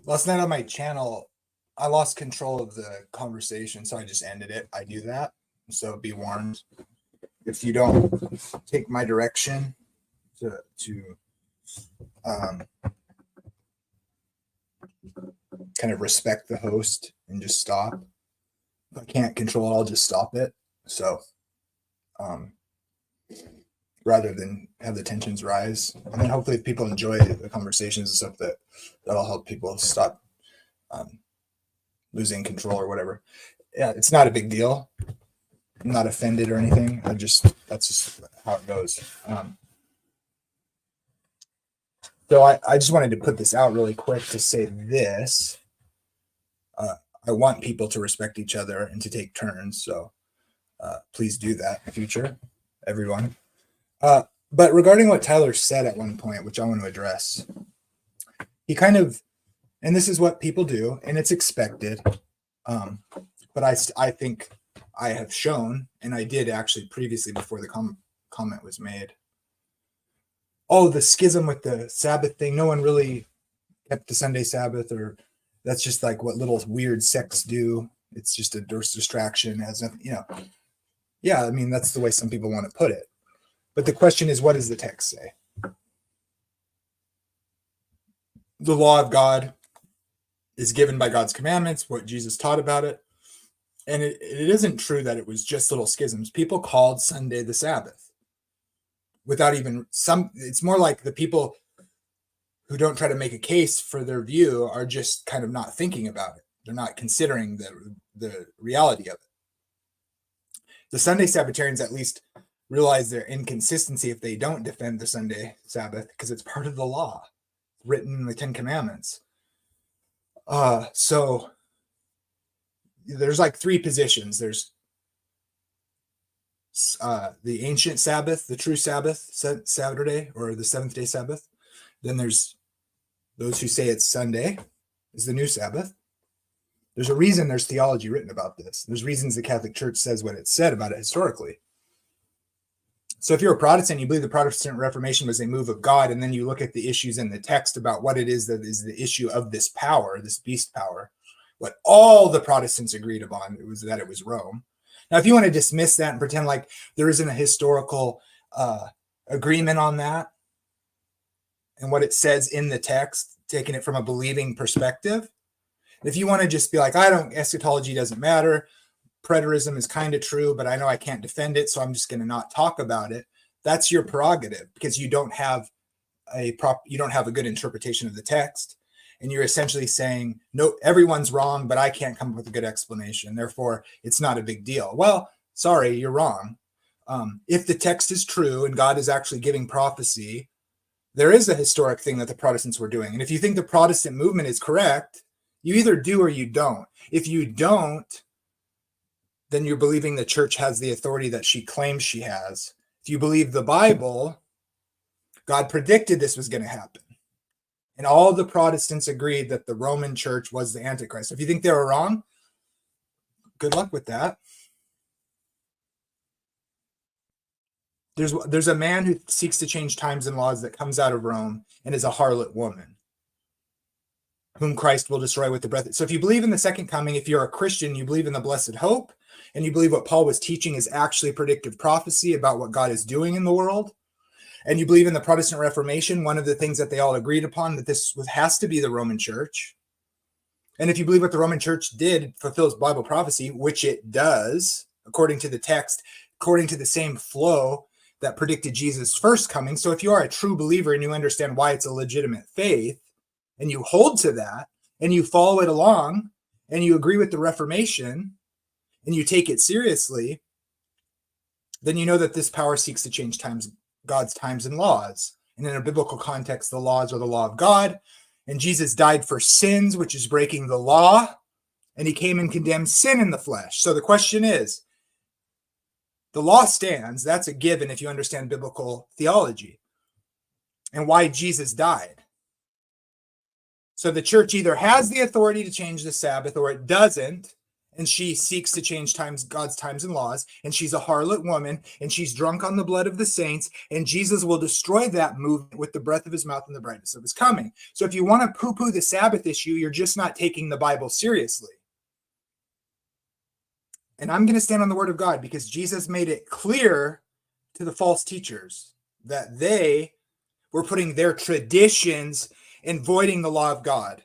Last night on my channel, I lost control of the conversation, so I just ended it. I do that. So be warned. If you don't take my direction to kind of respect the host and just stop. If I can't control it, I'll just stop it. So rather than have the tensions rise. And then hopefully if people enjoy the conversations and stuff, that'll help people stop losing control or whatever. Yeah, it's not a big deal. I'm not offended or anything. That's just how it goes. So I just wanted to put this out really quick to say this. I want people to respect each other and to take turns. So please do that in the future, everyone. But regarding what Tyler said at one point, which I want to address, he kind of, and this is what people do, and it's expected. But I think I have shown, and I did actually previously before the comment was made. Oh, the schism with the Sabbath thing. No one really kept the Sunday Sabbath, or that's just like what little weird sects do. It's just a distraction. It has nothing, Yeah, I mean, that's the way some people want to put it. But the question is, what does the text say? The law of God is given by God's commandments, what Jesus taught about it. And it isn't true that it was just little schisms. People called Sunday the Sabbath without even it's more like the people who don't try to make a case for their view are just kind of not thinking about it. They're not considering the reality of it. The Sunday Sabbatarians at least realize their inconsistency if they don't defend the Sunday Sabbath, because it's part of the law written in the Ten Commandments. So there's like three positions. There's the ancient Sabbath, the true Sabbath, Saturday, or the seventh-day Sabbath. Then there's those who say it's Sunday is the new Sabbath. There's a reason there's theology written about this. There's reasons the Catholic Church says what it said about it historically. So if you're a Protestant, you believe the Protestant Reformation was a move of God, and then you look at the issues in the text about what it is that is the issue of this power, this beast power, what all the Protestants agreed upon, it was Rome. Now, if you want to dismiss that and pretend like there isn't a historical agreement on that and what it says in the text, taking it from a believing perspective, if you want to just be like, eschatology doesn't matter, preterism is kind of true, but I know I can't defend it, so I'm just going to not talk about it. That's your prerogative, because you don't have a good interpretation of the text, and you're essentially saying, no, everyone's wrong, but I can't come up with a good explanation. Therefore, it's not a big deal. Well, sorry, you're wrong. If the text is true and God is actually giving prophecy, there is a historic thing that the Protestants were doing. And if you think the Protestant movement is correct, you either do or you don't. If you don't, then you're believing the church has the authority that she claims she has. If you believe the Bible, God predicted this was going to happen. And all the Protestants agreed that the Roman church was the Antichrist. If you think they were wrong, good luck with that. There's a man who seeks to change times and laws that comes out of Rome and is a harlot woman, whom Christ will destroy with the breath. So if you believe in the second coming, if you're a Christian, you believe in the blessed hope, and you believe what Paul was teaching is actually predictive prophecy about what God is doing in the world, and you believe in the Protestant Reformation, one of the things that they all agreed upon, that this has to be the Roman church. And if you believe what the Roman church did fulfills Bible prophecy, which it does, according to the text, according to the same flow that predicted Jesus' first coming. So if you are a true believer and you understand why it's a legitimate faith, and you hold to that, and you follow it along, and you agree with the Reformation, and you take it seriously, then you know that this power seeks to change God's times and laws. And in a biblical context, the laws are the law of God, and Jesus died for sins, which is breaking the law, and he came and condemned sin in the flesh. So the question is, the law stands. That's a given if you understand biblical theology and why Jesus died. So the church either has the authority to change the Sabbath or it doesn't. and she seeks to change God's times and laws, and she's a harlot woman, and she's drunk on the blood of the saints, and Jesus will destroy that movement with the breath of his mouth and the brightness of his coming. So if you want to poo-poo the Sabbath issue, you're just not taking the Bible seriously. And I'm going to stand on the word of God, because Jesus made it clear to the false teachers that they were putting their traditions and voiding the law of God.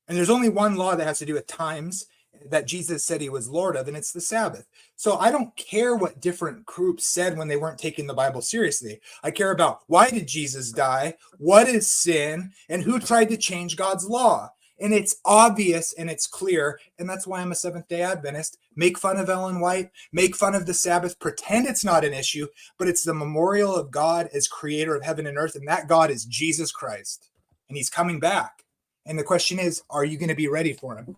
And there's only one law that has to do with times that Jesus said he was Lord of, and it's the Sabbath. So I don't care what different groups said when they weren't taking the Bible seriously. I care about, why did Jesus die? What is sin? And who tried to change God's law? And it's obvious and it's clear. And that's why I'm a Seventh-day Adventist. Make fun of Ellen White, make fun of the Sabbath, pretend it's not an issue, but it's the memorial of God as creator of heaven and earth. And that God is Jesus Christ. And he's coming back. And the question is, are you going to be ready for him?